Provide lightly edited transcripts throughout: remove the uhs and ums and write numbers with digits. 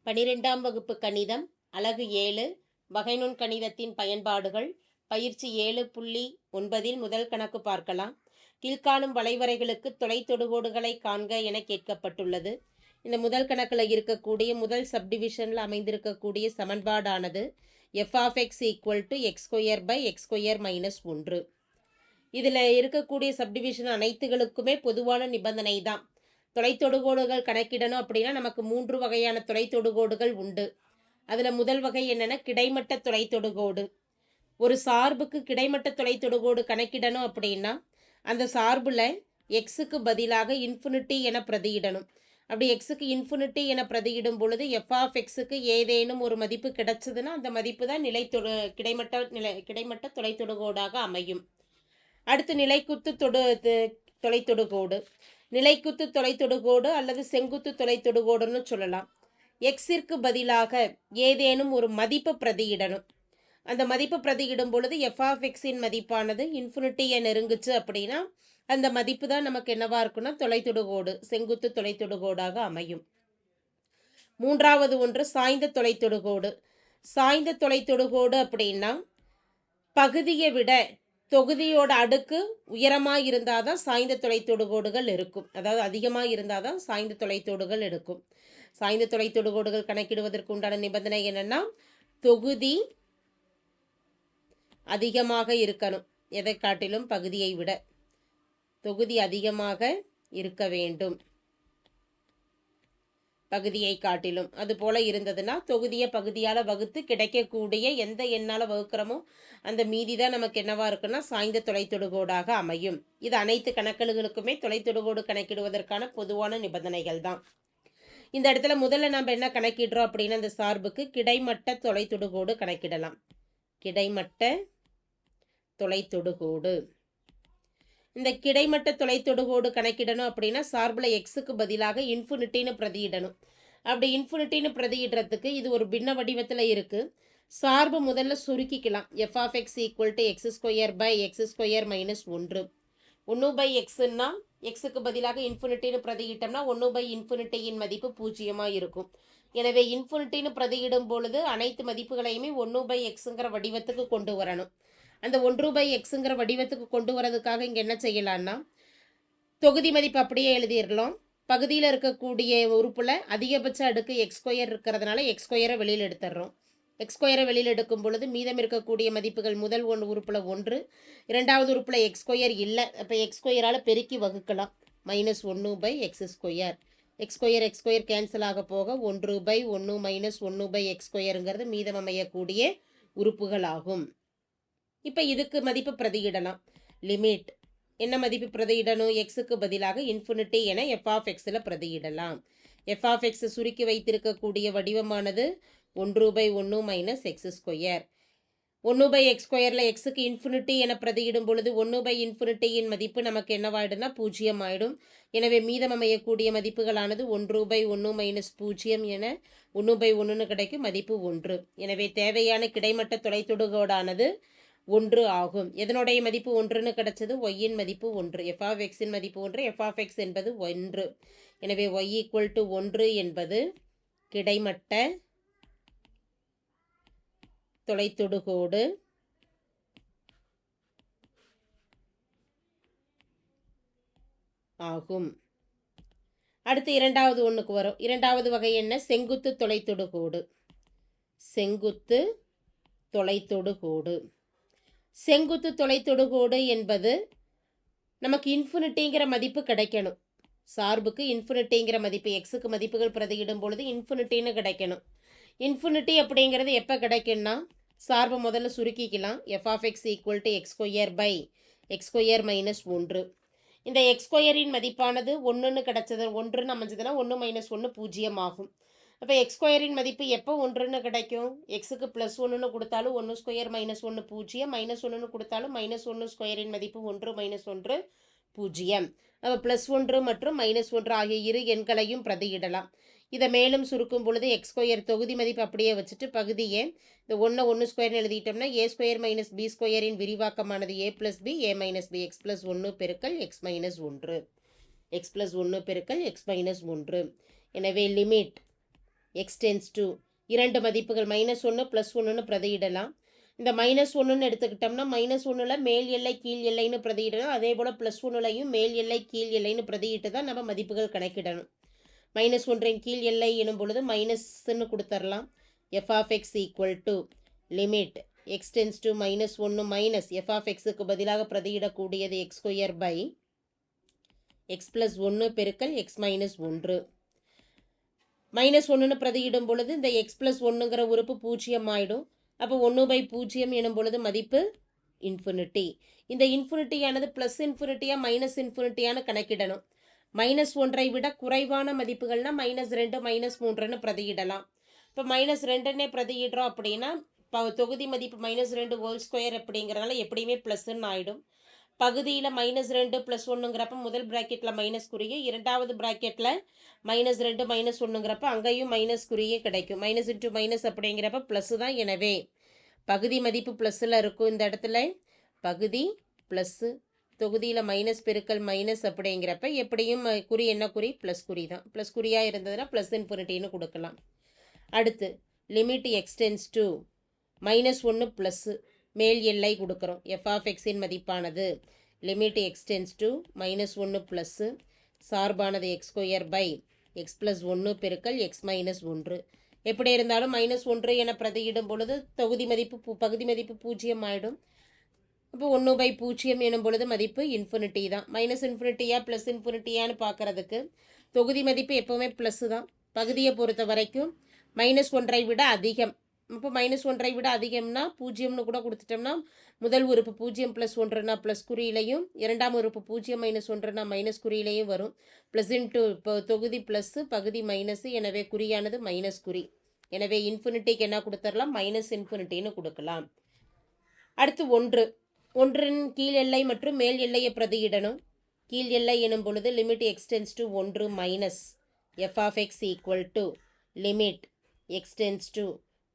12ஆம் வகுப்பு கணிதம் அலகு 7 வகைநுண் கணிதத்தின் பயன்பாடுகள் பயிற்சி 7.9 முதல் கணக்கு பார்க்கலாம். கீழ்காணும் வளைவரைகளுக்கு தொலைத்தொடுகோடுகளை காண்க என கேட்கப்பட்டுள்ளது. இந்த முதல் கணக்கில் இருக்கக்கூடிய முதல் சப்டிவிஷனில் அமைந்திருக்கக்கூடிய சமன்பாடானது f(x) = x² / x²-1. இதில் இருக்கக்கூடிய சப்டிவிஷன் அனைத்துகளுக்குமே பொதுவான நிபந்தனை தான். தொலைத்தொடுகோடுகள் கணக்கிடணும் அப்படின்னா நமக்கு 3 வகையான தொலைத்தொடுகோடுகள் உண்டு. அதில் முதல் வகை என்னென்னா கிடைமட்ட தொலைத்தொடுகோடு. ஒரு சார்புக்கு கிடைமட்ட தொலைத்தொடுகோடு கணக்கிடணும் அப்படின்னா அந்த சார்பில் எக்ஸுக்கு பதிலாக இன்ஃபினிட்டி என பிரதியிடணும். அப்படி எக்ஸுக்கு இன்ஃபினிட்டி என பிரதியிடும் பொழுது f(x)க்கு ஏதேனும் ஒரு மதிப்பு கிடைச்சதுன்னா அந்த மதிப்பு தான் கிடைமட்ட தொலைத்தொடுகோடாக அமையும். அடுத்து நிலைக்குத்து தொலைத்தொடுகோடு. நிலைக்குத்து தொலைத்தொடுகோடு அல்லது செங்குத்து தொலைத்தொடுகோடுன்னு சொல்லலாம். எக்ஸிற்கு பதிலாக ஏதேனும் ஒரு மதிப்பு பிரதியிடணும். அந்த மதிப்பு பிரதியிடும் பொழுது f(x)இன் மதிப்பானது இன்ஃபினிட்டியை நெருங்குச்சு அப்படின்னா அந்த மதிப்பு தான் நமக்கு என்னவா இருக்குன்னா தொலைத்தொடுகோடு, செங்குத்து தொலைத்தொடுகோடாக அமையும். மூன்றாவது ஒன்று சாய்ந்த தொலைத்தொடுகோடு. சாய்ந்த தொலைத்தொடுகோடு அப்படின்னா பகுதியை விட தொகுதியோட அடுக்கு உயரமாக இருந்தால் தான் சாய்ந்த தொலைத்தொடுகோடுகள் இருக்கும். அதாவது அதிகமாக இருந்தால் தான் சாய்ந்த தொலைத்தொடுகள் எடுக்கும். சாய்ந்த தொலைத்தொடுகோடுகள் கணக்கிடுவதற்கு உண்டான நிபந்தனை என்னென்னா தொகுதி அதிகமாக இருக்கணும். எதை காட்டிலும் பகுதியை விட தொகுதி அதிகமாக இருக்க வேண்டும். பகுதியை காட்டிலும் அது போல இருந்ததுன்னா தொகுதியை பகுதியால் வகுத்து கிடைக்கக்கூடிய எந்த எண்ணால் வகுக்கிறோமோ அந்த மீதி தான் நமக்கு என்னவா இருக்குன்னா சாய்ந்த தொலைத்தொடுகோடாக அமையும். இது அனைத்து கணக்குகளுக்குமே தொலைத்தொடுகோடு கணக்கிடுவதற்கான பொதுவான நிபந்தனைகள் தான். இந்த இடத்துல முதல்ல நம்ம என்ன கணக்கிடுறோம் அப்படின்னா அந்த சார்புக்கு கிடைமட்ட தொலைத்தொடுகோடு கணக்கிடலாம். கிடைமட்ட தொலைத்தொடுகோடு. இந்த கிடைமட்ட தொலைத்தொடுகோடு கணக்கிடணும் அப்படின்னா சார்பில் எக்ஸுக்கு பதிலாக இன்ஃபினிட்டின்னு பிரதியிடணும். அப்படி இன்ஃபினிட்டின்னு பிரதியிடுறதுக்கு இது ஒரு பின்ன வடிவத்தில் இருக்குது. சார்பு முதல்ல சுருக்கிக்கலாம். f(x) = x² / x² - 1. 1/xன்னா எக்ஸுக்கு பதிலாக இன்ஃபினிட்டின்னு பிரதியிட்டோம்னா 1/∞ மதிப்பு 0 இருக்கும். எனவே இன்ஃபினிட்டின்னு பிரதியிடும் பொழுது அனைத்து மதிப்புகளையுமே 1/x வடிவத்துக்கு கொண்டு வரணும். அந்த 1/x வடிவத்துக்கு கொண்டு வரதுக்காக இங்கே என்ன செய்யலான்னா தொகுதி மதிப்பு அப்படியே எழுதிடலாம். பகுதியில் இருக்கக்கூடிய உறுப்பில் அதிகபட்ச அடுக்கு x² இருக்கிறதுனால x² வெளியில் எடுத்துடுறோம். x² வெளியில் எடுக்கும் பொழுது மீதம் இருக்கக்கூடிய மதிப்புகள் முதல் உறுப்பில் 1, இரண்டாவது உறுப்பில் x² இல்லை. அப்போ x²ஆல் பெருக்கி வகுக்கலாம். -1/x². x² கேன்சல் ஆக போக 1/1 - 1/x²ங்கிறது மீதம் அமையக்கூடிய உறுப்புகள் ஆகும். இப்போ இதுக்கு மதிப்பு பிரதியிடலாம். லிமிட் என்ன மதிப்பு பிரதியிடணும்? எக்ஸுக்கு பதிலாக இன்ஃபினிட்டி என f(x)ல் பிரதியிடலாம். f(x) சுருக்கி வைத்திருக்கக்கூடிய வடிவமானது 1/1 - x². 1/x²ல் எக்ஸுக்கு இன்ஃபினிட்டி என பிரதியிடும் பொழுது 1/∞ மதிப்பு நமக்கு என்னவாயிடும்னா 0 ஆயிடும். எனவே மீதம் அமையக்கூடிய மதிப்புகளானது 1/1 - 0 என 1/1 கிடைக்கும். மதிப்பு 1. எனவே தேவையான கிடைமட்ட தொலைத்தொடுகோடானது 1 ஆகும். எதனுடைய மதிப்பு 1ன்னு கிடைச்சது? y-இன் மதிப்பு 1. f(x)இன் மதிப்பு 1. f(x) என்பது 1. எனவே y = 1 என்பது கிடைமட்ட தொலைத்தொடுகோடு ஆகும். அடுத்து இரண்டாவது ஒன்றுக்கு வரும். இரண்டாவது வகை என்ன? செங்குத்து தொலைத்தொடுகோடு. செங்குத்து தொலைத்தொடுகோடு. செங்குத்து தொலைத்தொடுகோடு என்பது நமக்கு இன்ஃபினிட்டிங்கிற மதிப்பு கிடைக்கணும். சார்புக்கு இன்ஃபினிட்டிங்கிற மதிப்பு எக்ஸுக்கு மதிப்புகள் பிரதியிடும் பொழுது இன்ஃபினிட்டின்னு கிடைக்கணும். இன்ஃபினிட்டி அப்படிங்கிறது எப்போ கிடைக்கும்னா சார்பை முதல்ல சுருக்கிக்கலாம். f(x) = x² / x² - 1. இந்த x²இன் மதிப்பானது 1ன்னு கிடைச்சது. 1ன்னு அமைஞ்சதுன்னா 1 - 1 0 ஆகும். அப்போ x²இன் மதிப்பு எப்போ 1ன்னு கிடைக்கும்? எக்ஸுக்கு +1ன்னு கொடுத்தாலும் 1² - 1 0, -1ன்னு கொடுத்தாலும் -1²இன் மதிப்பு 1 - 1 0. அப்போ +1 மற்றும் -1 ஆகிய இரு எண்களையும் பிரதியிடலாம். இதை மேலும் சுருக்கும் பொழுது x² தொகுதி மதிப்பு அப்படியே வச்சுட்டு பகுதியை இந்த 1 எழுதிட்டோம்னா a² - b²இன் விரிவாக்கமானது a + b, a - b, x + 1 × x - 1. x + 1 × x - 1. எனவே லிமிட் எக்ஸ் டென்ஸ் டு இரண்டு மதிப்புகள் -1 +1ன்னு பிரதியிடலாம். இந்த -1ன்னு எடுத்துக்கிட்டோம்னா -1ல் மேல் எல்லை கீழ் எல்லைன்னு பிரதியிடலாம். அதே போல் +1லையும் மேல் எல்லை கீழ் எல்லைன்னு பிரதியிட்டு தான் நம்ம மதிப்புகள் கணக்கிடணும். -1ன் கீழ் எல்லை எனும் பொழுது மைனஸ்ன்னு கொடுத்துடலாம். f of x equal to limit x tends to -1 minus f of xக்கு பதிலாக பிரதியிடக்கூடியது x² பை x + 1 பெருக்கல் x - 1. -1ன்னு பிரதியிடும் பொழுது இந்த x + 1ங்கிற உறுப்பு 0 ஆயிடும். அப்போ 1/0 எனும் பொழுது மதிப்பு இன்ஃபினிட்டி. இந்த இன்ஃபினிட்டியானது ப்ளஸ் இன்ஃபினிட்டியா மைனஸ் இன்ஃபினிட்டியான்னு கணக்கிடணும். -1ஐ விட குறைவான மதிப்புகள்னா -2 -3ன்னு பிரதியிடலாம். இப்போ -2ன்னே பிரதியிடுறோம் அப்படின்னா தொகுதி மதிப்பு -2 ஹோல் ஸ்கொயர் அப்படிங்கிறதுனால எப்படியுமே ப்ளஸ்ன்னு ஆகிடும். பகுதியில் -2 + 1ங்கிறப்ப முதல் ப்ராக்கெட்டில் மைனஸ் குறியும், இரண்டாவது ப்ராக்கெட்டில் -2 -1ங்கிறப்ப அங்கேயும் மைனஸ் குறியே கிடைக்கும். மைனஸ் இன்ட்டு மைனஸ் அப்படிங்கிறப்ப ப்ளஸ்ஸு தான். எனவே பகுதி மதிப்பு ப்ளஸ்ஸில் இருக்கும். இந்த இடத்துல பகுதி ப்ளஸ்ஸு, தொகுதியில் மைனஸ் பெருக்கல் மைனஸ் அப்படிங்கிறப்ப எப்படியும் குறி என்ன குறி ப்ளஸ் குறி தான். ப்ளஸ் குறியாக இருந்ததுன்னா ப்ளஸ் இன்ஃபினிட்டின்னு கொடுக்கலாம். அடுத்து limit x tends to -1 plus மேல் எல்லை கொடுக்குறோம். f of xஇன் மதிப்பானது limit x tends to -1 plus சார்பானது x² பை x + 1 பெருக்கல் x - 1. எப்படி இருந்தாலும் -1 என பிரதியிடும் பொழுது பகுதி மதிப்பு 0 ஆகிடும். அப்போ 1/0 எனும் பொழுது மதிப்பு இன்ஃபினிட்டி தான். மைனஸ் இன்ஃபினிட்டியா ப்ளஸ் இன்ஃபினிட்டியான்னு பார்க்குறதுக்கு தொகுதி மதிப்பு எப்போவுமே ப்ளஸ்ஸு தான். பகுதியை பொறுத்த வரைக்கும் -1ஐ விட அதிகம். இப்போ -1ஐ விட அதிகம்னா 0ன்னு கூட கொடுத்துட்டோம்னா முதல் உறுப்பு 0 + 1னா ப்ளஸ் குறியிலையும், இரண்டாம் உறுப்பு 0 - 1னா மைனஸ் குறியிலையும் வரும். ப்ளஸ் இன்ட்டு இப்போ தொகுதி ப்ளஸ்ஸு பகுதி மைனஸு, எனவே குறியானது மைனஸ் குறி. எனவே இன்ஃபினிட்டிக்கு என்ன கொடுத்துடலாம் மைனஸ் இன்ஃபினிட்டின்னு கொடுக்கலாம். அடுத்து 1இன் கீழ் எல்லை மற்றும் மேல் எல்லையை பிரதியிடணும். கீழ் எல்லை எனும் பொழுது limit x tends to 1 minus f of x equal to limit x tends to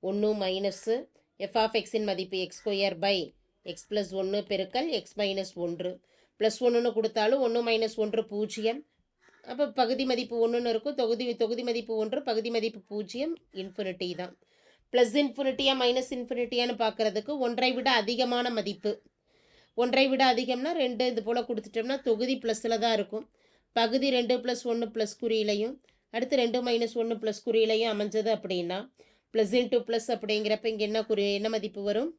1 minus f of xஇன் மதிப்பு x² பை x + 1 பெருக்கல் x - 1. ப்ளஸ் 1ன்னு கொடுத்தாலும் 1 - 1 0. அப்போ பகுதி மதிப்பு 1ன்னு இருக்கும். தொகுதி மதிப்பு 1, பகுதி மதிப்பு 0, இன்ஃபினிட்டி தான். ப்ளஸ் இன்ஃபினிட்டியா மைனஸ் இன்ஃபினிட்டியான்னு பார்க்குறதுக்கு 1ஐ விட அதிகமான மதிப்பு. 1ஐ விட அதிகம்னா 2 இது போல் கொடுத்துட்டோம்னா தொகுதி ப்ளஸில் தான் இருக்கும். பகுதி 2 + 1 ப்ளஸ் குறியிலையும், அடுத்து 2 - 1 ப்ளஸ் குறியிலையும் அமைஞ்சது அப்படின்னா ப்ளஸ் இன்ட்டு ப்ளஸ் அப்படிங்கிறப்ப இங்கே என்ன மதிப்பு வரும்?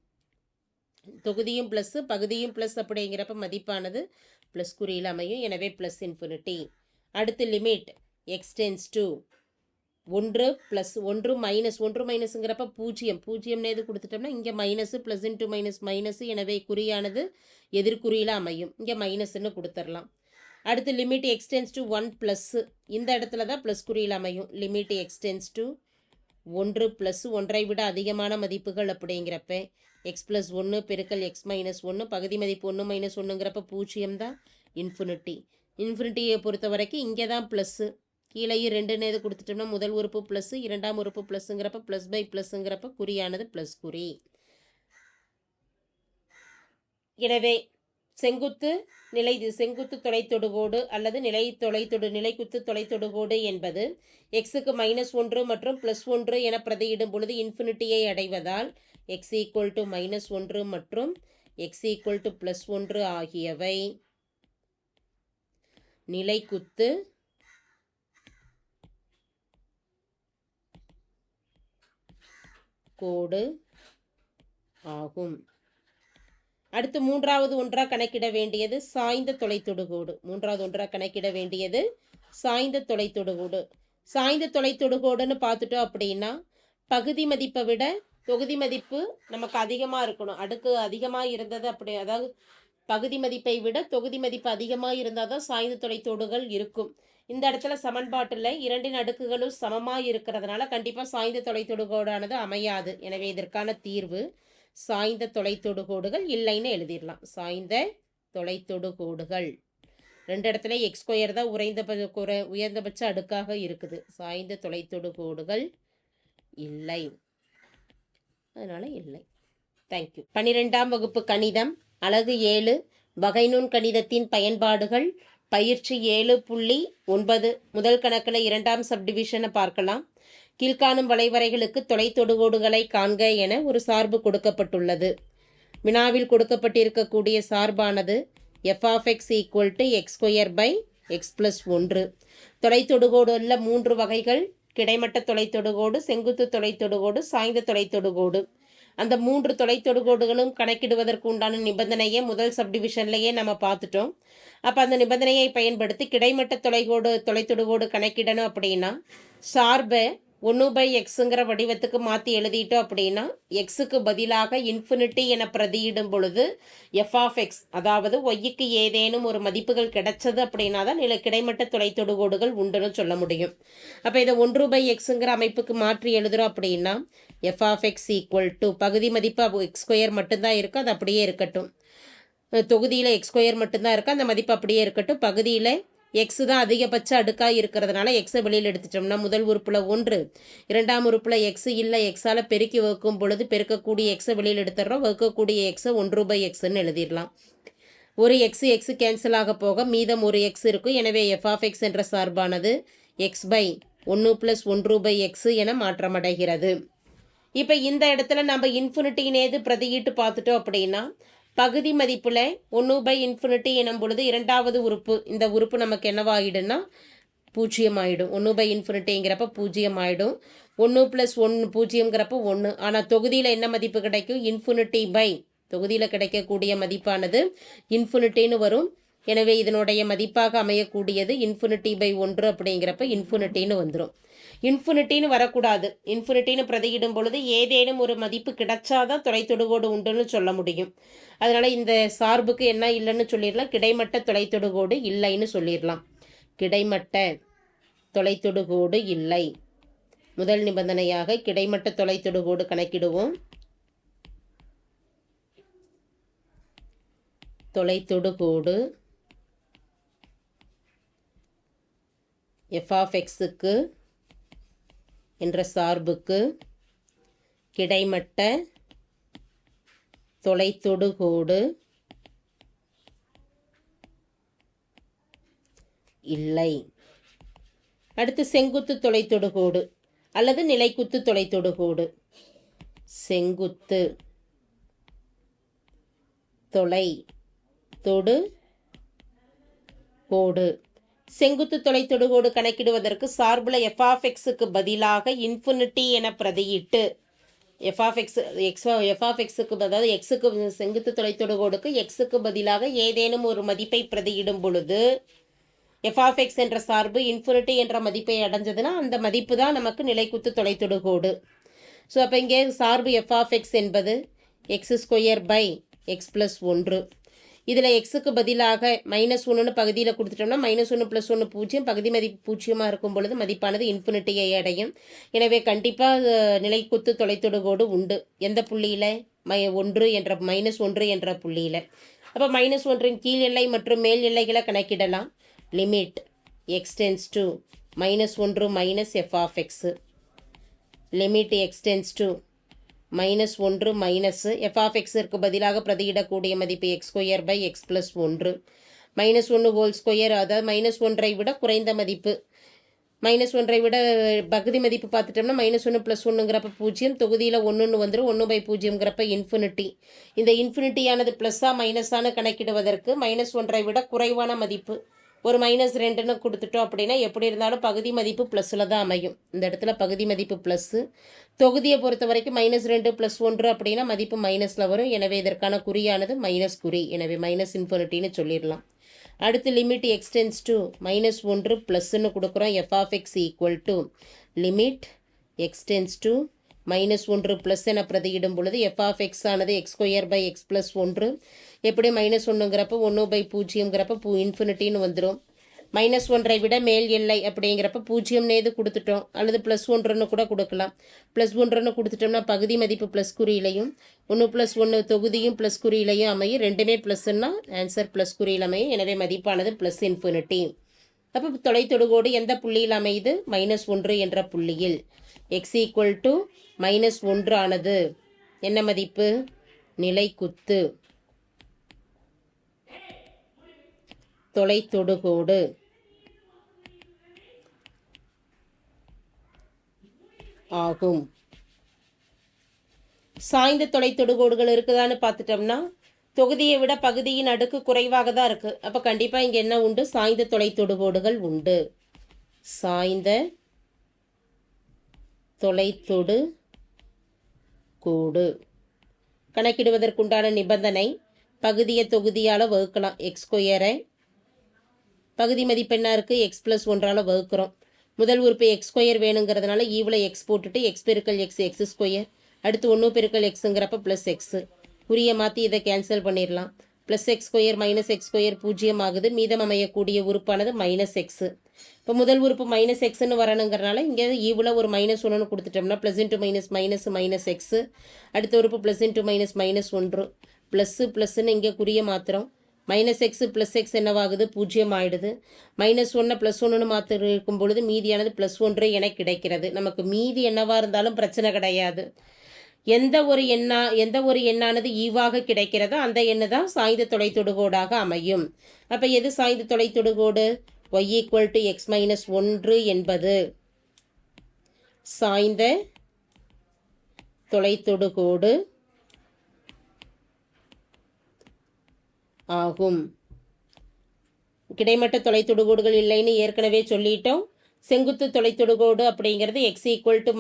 தொகுதியும் ப்ளஸ்ஸு பகுதியும் ப்ளஸ் அப்படிங்கிறப்ப மதிப்பானது ப்ளஸ் குறியில் அமையும். எனவே ப்ளஸ் இன்ஃபினிட்டி. அடுத்து limit x tends to 1 + 1 minus 1 மைனஸுங்கிறப்ப 0 எது கொடுத்துட்டோம்னா இங்கே minus plus into minus minus, எனவே குறியானது எதிர்குறியில் அமையும். இங்கே மைனஸ்ன்னு கொடுத்துடலாம். அடுத்து limit x tends to 1 plus, இந்த இடத்துல தான் ப்ளஸ் குறியில் அமையும். Limit x tends to 1 plus 1ஐ விட அதிகமான மதிப்புகள் அப்படிங்கிறப்ப x + 1 பெருக்கல் x - 1, பகுதி மதிப்பு 1 - 1ங்கிறப்ப 0 தான் இன்ஃபினிட்டி. இன்ஃபினிட்டியை பொறுத்த வரைக்கும் இங்கே தான் ப்ளஸ்ஸு, கீழேயும் 2ன்னு எது கொடுத்துட்டோம்னா முதல் உறுப்பு ப்ளஸ்ஸு, இரண்டாம் உறுப்பு ப்ளஸ்ஸுங்கிறப்ப ப்ளஸ் பை ப்ளஸ்ஸுங்கிறப்ப குறியானது ப்ளஸ் குறி. எனவே செங்குத்து தொலைத்தொடுகோடு அல்லது நிலைக்குத்து தொலைத்தொடுகோடு என்பது எக்ஸுக்கு -1 மற்றும் +1 என பிரதியிடும் பொழுது இன்ஃபினிட்டியை அடைவதால் x = -1 மற்றும் x = +1 ஆகியவை நிலைக்குத்து கோடு ஆகும். அடுத்து மூன்றாவது ஒன்றாக கணக்கிட வேண்டியது சாய்ந்த தொலைத்தொடுகோடு. சாய்ந்த தொலைத்தொடுகோடு. சாய்ந்த தொலைத்தொடுகோடுன்னு பார்த்துட்டோம் அப்படின்னா பகுதி மதிப்பை விட தொகுதி மதிப்பு நமக்கு அதிகமாக இருக்கணும். அடுக்கு அதிகமாக இருந்தது அப்படி, அதாவது பகுதி மதிப்பை விட தொகுதி மதிப்பு அதிகமாக இருந்தால் தான் சாய்ந்த தொலைத்தொடுகள் இருக்கும். இந்த இடத்துல சமன்பாட்டில் இரண்டின் அடுக்குகளும் சமமாக இருக்கிறதுனால கண்டிப்பாக சாய்ந்த தொலைத்தொடுகோடானது அமையாது. எனவே இதற்கான தீர்வு சாய்ந்த தொலைத்தொடுகோடுகள் இல்லைன்னு எழுதிடலாம். சாய்ந்த தொலைத்தொடுகோடுகள் ரெண்டு இடத்துல x² தான் உயர்ந்தபட்ச அடுக்காக இருக்குது. சாய்ந்த தொலைத்தொடுகோடுகள் இல்லை, அதனால் இல்லை. தேங்க்யூ. 12ஆம் வகுப்பு கணிதம் அலகு 7 வகைநுண் கணிதத்தின் பயன்பாடுகள் பயிற்சி 7.9 முதல் கணக்கில் 2ஆம் சப்டிவிஷனை பார்க்கலாம். கீழ்காணும் வளைவரைகளுக்கு தொலைத்தொடுகோடுகளை காண்க என ஒரு சார்பு கொடுக்கப்பட்டுள்ளது. வினாவில் கொடுக்கப்பட்டிருக்கக்கூடிய சார்பானது f of x equal to x square by x plus 1. தொலைத்தொடுகோடு உள்ள 3 வகைகள்: கிடைமட்ட தொலைத்தொடுகோடு, செங்குத்து தொலைத்தொடுகோடு, சாய்ந்த தொலைத்தொடுகோடு. அந்த 3 தொலைத்தொடுகோடுகளும் கணக்கிடுவதற்கு உண்டான நிபந்தனையை முதல் சப்டிவிஷன்லேயே நம்ம பார்த்துட்டோம். அப்போ அந்த நிபந்தனையை பயன்படுத்தி கிடைமட்ட தொலைத்தொடுகோடு கணக்கிடணும் அப்படின்னா சார்பை 1/xங்கிற வடிவத்துக்கு மாற்றி எழுதிட்டோம் அப்படின்னா எக்ஸுக்கு பதிலாக இன்ஃபினிட்டி என பிரதியிடும் பொழுது f of x, அதாவது ஒய்க்கு ஏதேனும் ஒரு மதிப்புகள் கிடைச்சது அப்படின்னா தான் கிடைமட்ட தொலைத்தொடுகோடுகள் உண்டுன்னு சொல்ல முடியும். அப்போ இதை 1/xங்கிற அமைப்புக்கு மாற்றி எழுதுகிறோம் அப்படின்னா f of x equal to பகுதி மதிப்பு x ஸ்கொயர் மட்டும்தான் இருக்குது, அது அப்படியே இருக்கட்டும். தொகுதியில் x ஸ்கொயர் மட்டும்தான் இருக்குது, அந்த மதிப்பு அப்படியே இருக்கட்டும். பகுதியில் எக்ஸ் தான் அதிகபட்ச அடுக்காக இருக்கிறதுனால எக்ஸை வெளியில் எடுத்துட்டோம்னா முதல் உறுப்பில் 1, இரண்டாம் உறுப்பில் எக்ஸ் இல்லை, எக்ஸால் பெருக்கி வகுக்கும் பொழுது பெருக்கக்கூடிய எக்ஸை வெளியில் எடுத்துடுறோம், வகுக்கக்கூடிய எக்ஸை 1/xன்னு எழுதிடலாம். ஒரு எக்ஸ் கேன்சல் ஆக போக மீதம் ஒரு எக்ஸ் இருக்கும். எனவே f of x என்ற சார்பானது x/1 + 1/x என மாற்றமடைகிறது. இப்போ இந்த இடத்துல நம்ம இன்ஃபினிட்டினேது பிரதியிட்டு பார்த்துட்டோம் அப்படின்னா பகுதி மதிப்பில் 1/∞ எனும் பொழுது இரண்டாவது உறுப்பு, இந்த உறுப்பு நமக்கு என்னவாயிடும்னா 0 ஆகிடும். 1/∞ 0 ஆகிடும். 1 + 1 0ங்கிறப்ப 1. ஆனால் தொகுதியில் என்ன மதிப்பு கிடைக்கும்? ∞/, தொகுதியில் கிடைக்கக்கூடிய மதிப்பானது ∞ வரும். எனவே இதனுடைய மதிப்பாக அமையக்கூடியது ∞/1 அப்படிங்கிறப்ப ∞ வந்துடும். ∞ வரக்கூடாது. ∞ பிரதியிடும் பொழுது ஏதேனும் ஒரு மதிப்பு கிடைச்சாதான் தொலைத்தொடுகோடு உண்டுன்னு சொல்ல முடியும். அதனால் இந்த சார்புக்கு என்ன இல்லைன்னு சொல்லிடலாம், கிடைமட்ட தொலைத்தொடுகோடு இல்லைன்னு சொல்லிடலாம். கிடைமட்ட தொலைத்தொடுகோடு இல்லை. முதல் நிபந்தனையாக கிடைமட்ட தொலைத்தொடுகோடு கணக்கிடுவோம். தொலைத்தொடுகோடு f of xக்கு என்ற சார்புக்கு கிடைமட்ட தொலைத்தொடுகோடு இல்லை. அடுத்து செங்குத்து தொலைத்தொடுகோடு அல்லது நிலைக்குத்து தொலைத்தொடுகோடு. செங்குத்து தொலைத்தொடுகோடு. செங்குத்து தொலைத்தொடுகோடு கணக்கிடுவதற்கு சார்புல f of xக்கு பதிலாக இன்ஃபினிட்டி என பிரதியிட்டு f of xக்கு அதாவது எக்ஸுக்கு செங்குத்து தொலைத்தொடுகோடுக்கு எக்ஸுக்கு பதிலாக ஏதேனும் ஒரு மதிப்பை பிரதியிடும் பொழுது f of x என்ற சார்பு இன்ஃபினிட்டி என்ற மதிப்பை அடைஞ்சதுன்னா அந்த மதிப்பு தான் நமக்கு நிலைக்குத்து தொலைத்தொடுகோடு. ஸோ அப்போ இங்கே சார்பு f of x என்பது x² + 1. இதில் எக்ஸுக்கு பதிலாக -1ன்னு பகுதியில் கொடுத்துட்டோம்னா -1 + 1 0, பகுதி மதிப்பு 0 இருக்கும் பொழுது மதிப்பானது இன்ஃபினிட்டியை அடையும். எனவே கண்டிப்பாக நிலைக்குத்து தொலைத்தொடுகோடு உண்டு. எந்த புள்ளியில்? -1 என்ற புள்ளியில். அப்போ -1ன் கீழ் எல்லை மற்றும் மேல் எல்லைகளை கணக்கிடலாம். Limit x → -1 - f of x. Limit x → -1 - f of xற்கு பதிலாக பிரதியிடக்கூடிய மதிப்பு x² / x + 1. -1² அதாவது -1ஐ விட குறைந்த மதிப்பு. -1ஐ விட பகுதி மதிப்பு பார்த்துட்டோம்னா -1 + 1ங்கிறப்ப 0, தொகுதியில் 1ன்னு வந்துடும். 1/0ங்கிறப்ப இன்ஃபினிட்டி. இந்த இன்ஃபினிட்டியானது ப்ளஸ்ஸாக மைனஸானு கணக்கிடுவதற்கு -1ஐ விட குறைவான மதிப்பு ஒரு -2ன்னு கொடுத்துட்டோம் அப்படின்னா எப்படி இருந்தாலும் பகுதி மதிப்பு ப்ளஸில் தான் அமையும். இந்த இடத்துல பகுதி மதிப்பு ப்ளஸ்ஸு. தொகுதியை பொறுத்த வரைக்கும் -2 + 1 அப்படின்னா மதிப்பு மைனஸில் வரும். எனவே இதற்கான குறியானது மைனஸ் குறி. எனவே -∞ சொல்லிடலாம். அடுத்து லிமிட் x → -1 ப்ளஸ்ன்னு கொடுக்குறோம். f of x equal to limit x → -1 plus என பிரதியிடும் பொழுது f of x ஆனது x² / x + 1. எப்படி -1ங்கிறப்ப 1/0ங்கிறப்ப இன்ஃபினிட்டின்னு வந்துடும். -1ஐ விட மேல் எல்லை அப்படிங்கிறப்ப 0னேது கொடுத்துட்டோம், அல்லது +1ன்னு கூட கொடுக்கலாம். +1ன்னு கொடுத்துட்டோம்னா பகுதி மதிப்பு ப்ளஸ் குறியிலையும் 1 + 1 தொகுதியும் ப்ளஸ் குறியிலையும் அமையும். ரெண்டுமே ப்ளஸ்ன்னா ஆன்சர் ப்ளஸ் குறியில் அமையும். எனவே மதிப்பானது +∞. அப்போ தொலைத்தொடுகோடு எந்த புள்ளியில் அமையுது? -1 என்ற புள்ளியில். x = -1 ஆனது என்ன மதிப்பு? நிலைக்குத்து தொலைத்தொடுகோடு. ஆகும். சாய்ந்த தொலைத்தொடுகோடுகள் இருக்குதான்னு பார்த்துட்டோம்னா தொகுதியை விட பகுதியின் அடுக்கு குறைவாக தான் இருக்குது. அப்போ கண்டிப்பாக இங்கே என்ன உண்டு? சாய்ந்த தொலைத்தொடுகோடுகள் உண்டு. சாய்ந்த தொலைத்தொடு கோடு கணக்கிடுவதற்குண்டான நிபந்தனை பகுதியை தொகுதியால் வகுக்கலாம். எக்ஸ் ஸ்கொயரை பகுதி மதிப்பெண்ணாக இருக்குது எக்ஸ் ப்ளஸ் 1 வகுக்கிறோம். முதல் உறுப்பு எக்ஸ் ஸ்கொயர் வேணுங்கிறதுனால ஈவில் எக்ஸ் போட்டுட்டு எக்ஸ் பெருக்கல் எக்ஸ் எக்ஸ் ஸ்கொயர், அடுத்து 1 பெருக்கல் எக்ஸுங்கிறப்ப ப்ளஸ் எக்ஸு, குறியை மாற்றி இதை கேன்சல் பண்ணிடலாம். Plus X square minus x square 0 ஆகுது. மீதம் அமையக்கூடிய உறுப்பானது மைனஸ் எக்ஸு. இப்போ முதல் உறுப்பு மைனஸ் எக்ஸ்ன்னு வரணுங்கிறனால இங்கே ஈவில் ஒரு -1 கொடுத்துட்டோம்னா plus into minus minus minus x, அடுத்த உறுப்பு ப்ளஸ் இன்ட்டு மைனஸ் -1 ப்ளஸ்ஸு ப்ளஸ்ன்னு இங்கே குறியை மாத்திரம். மைனஸ் எக்ஸு ப்ளஸ் எக்ஸ் என்னவாகுது? 0 ஆகிடுது. -1 +1 மாற்றி இருக்கும் பொழுது மீதியானது +1 என கிடைக்கிறது. நமக்கு மீதி என்னவாக இருந்தாலும் பிரச்சனை கிடையாது. எந்த ஒரு எண்ணானது ஈவாக கிடைக்கிறதோ அந்த எண்ணு தான் சாய்ந்த தொலைத்தொடுகோடாக அமையும். அப்போ எது சாய்ந்த தொலைத்தொடுகோடு? y = x - 1 என்பது சாய்ந்த தொலைத்தொடுகோடு ஆகும். கிடைமட்ட தொலைத்தொடுகோடுகள் இல்லைன்னு ஏற்கனவே சொல்லிட்டோம். செங்குத்து தொலைத்தொடுகோடு அப்படிங்கிறது x =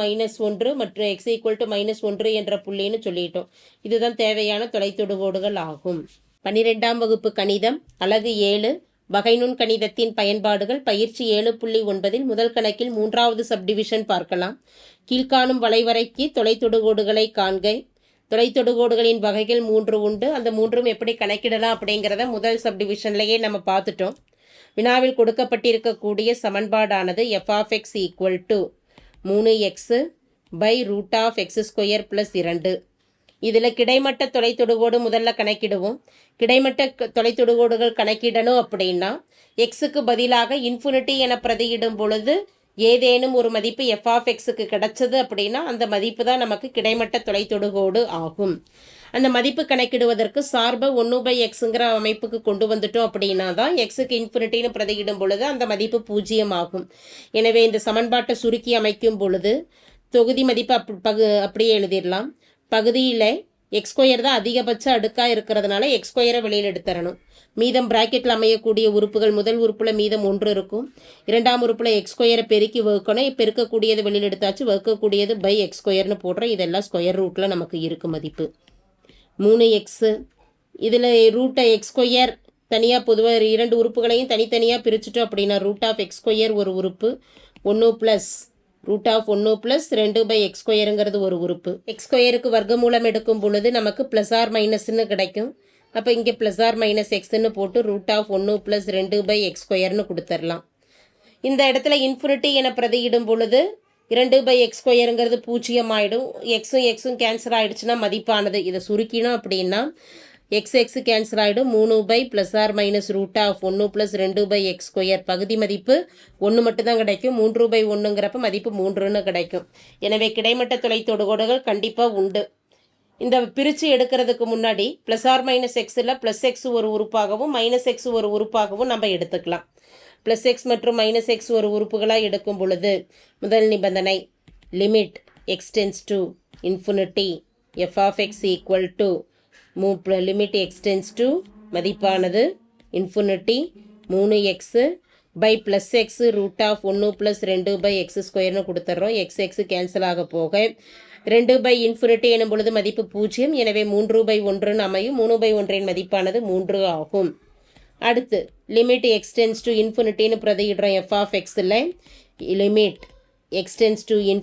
-1 மற்றும் x = -1 என்ற புள்ளின்னு சொல்லிட்டோம். இதுதான் தேவையான தொலைத்தொடுகோடுகள் ஆகும். 12ஆம் வகுப்பு கணிதம் அலகு 7 வகைநுண் கணிதத்தின் பயன்பாடுகள் பயிற்சி 7.9 முதல் கணக்கில் 3வது சப்டிவிஷன் பார்க்கலாம். கீழ்காணும் வளைவரைக்கு தொலைத்தொடுகோடுகளை காண்க. தொலைத்தொடுகோடுகளின் வகைகள் 3 உண்டு. அந்த 3ம் எப்படி கணக்கிடலாம் அப்படிங்கிறத முதல் சப்டிவிஷன்லேயே நம்ம பார்த்துட்டோம். வினாவில் கொடுக்கப்பட்டிருக்கக்கூடிய சமன்பாடானது f(x) = 3x/√(x² + 2). இதில் கிடைமட்ட தொலைத்தொடுகோடு முதல்ல கணக்கிடுவோம். கிடைமட்ட தொலைத்தொடுகோடுகள் கணக்கிடணும் அப்படின்னா எக்ஸுக்கு பதிலாக இன்ஃபினிட்டி என பிரதியிடும் பொழுது ஏதேனும் ஒரு மதிப்பு f(x)க்கு கிடைச்சது அப்படின்னா அந்த மதிப்பு தான் நமக்கு கிடைமட்ட தொலைத்தொடுகோடு ஆகும். அந்த மதிப்பு கணக்கிடுவதற்கு சார்பை 1/xங்கிற அமைப்புக்கு கொண்டு வந்துட்டோம் அப்படின்னா தான் எக்ஸுக்கு இன்ஃபினிட்டின்னு பிரதியிடும் பொழுது அந்த மதிப்பு 0 ஆகும். எனவே இந்த சமன்பாட்டை சுருக்கி அமைக்கும் பொழுது தொகுதி மதிப்பு அப்படியே எழுதிடலாம். பகுதியில் x² தான் அதிகபட்ச அடுக்காக இருக்கிறதுனால x² வெளியில் எடுத்துறணும். மீதம் பிராக்கெட்டில் அமையக்கூடிய உறுப்புகள் முதல் உறுப்பில் மீதம் 1 இருக்கும். இரண்டாம் உறுப்பில் x² பெருக்கி வகுக்கணும். பெருக்கக்கூடியது வெளியில் எடுத்தாச்சு, வகுக்கக்கூடியது x²ன்னு போடுறோம். இதெல்லாம் ஸ்கொயர் ரூட்டில் நமக்கு இருக்குது மதிப்பு 3x. இதில் x² தனியாக பொதுவாக 2 உறுப்புகளையும் தனித்தனியாக பிரிச்சுட்டோம் அப்படின்னா x² ஒரு உறுப்பு, 1 + 1 + 2/x²ங்கிறது ஒரு உறுப்பு. x²க்கு வர்க்கமூலம் எடுக்கும் பொழுது நமக்கு +r- கிடைக்கும். அப்போ இங்கே +r-xன்னு போட்டு √1 + 2/x² கொடுத்துடலாம். இந்த இடத்துல இன்ஃபினிட்டி என பிரதியிடும் பொழுது 2/x²ங்கிறது 0 ஆகிடும். எக்ஸும் கேன்சல் ஆகிடுச்சுன்னா மதிப்பானது இதை சுருக்கினோம் அப்படின்னா x கேன்சல் ஆகிடும். 3 +r-√1 + 2/x² பகுதி மதிப்பு 1 மட்டும்தான் கிடைக்கும். 3/1ங்கிறப்ப மதிப்பு 3ன்னு கிடைக்கும். எனவே கிடைமட்ட தொலைத்தொடுகோடுகள் கண்டிப்பாக உண்டு. இந்த பிரித்து எடுக்கிறதுக்கு முன்னாடி +r-xல் +x ஒரு உறுப்பாகவும் -x ஒரு உறுப்பாகவும் நம்ம எடுத்துக்கலாம். +x மற்றும் -x ஒரு உறுப்புகளாக எடுக்கும் பொழுது முதல் நிபந்தனை limit x → ∞ f(x) = limit x → மதிப்பானது ∞ 3x/+x √1 + 2/x² கொடுத்துட்றோம். x கேன்சல் ஆக போக 2/∞ எனும் பொழுது மதிப்பு 0. எனவே 3/1ன்னு அமையும். 3/1 மதிப்பானது 3 ஆகும். அடுத்து லிமிட் x → ∞ பிரதியிடுறோம். f(x)ல் லிமிட் x → ∞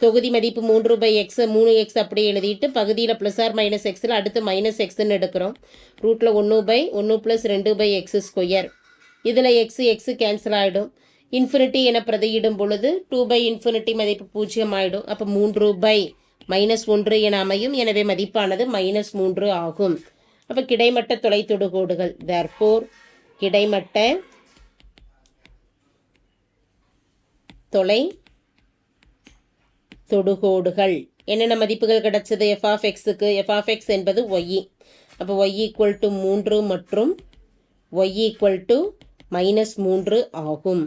தொகுதி மதிப்பு 3/x 3x அப்படியே எழுதிட்டு பகுதியில் +r-xல் அடுத்து -xன்னு எடுக்கிறோம். ரூட்டில் 1/1 + 2/x². இதில் x கேன்சல் ஆகிடும். இன்ஃபினிட்டி என பிரதியிடும் பொழுது 2/∞ மதிப்பு 0 ஆகிடும். அப்போ 3/-1 என அமையும். எனவே மதிப்பானது -3 ஆகும். அப்போ கிடைமட்ட தொலைத்தொடுகோடுகள் therefore கிடைமட்ட தொலை தொடுகோடுகள் என்னென்ன மதிப்புகள் கிடைச்சது? f(x)க்கு f(x) என்பது y. அப்போ y = 3 மற்றும் y = -3 ஆகும்.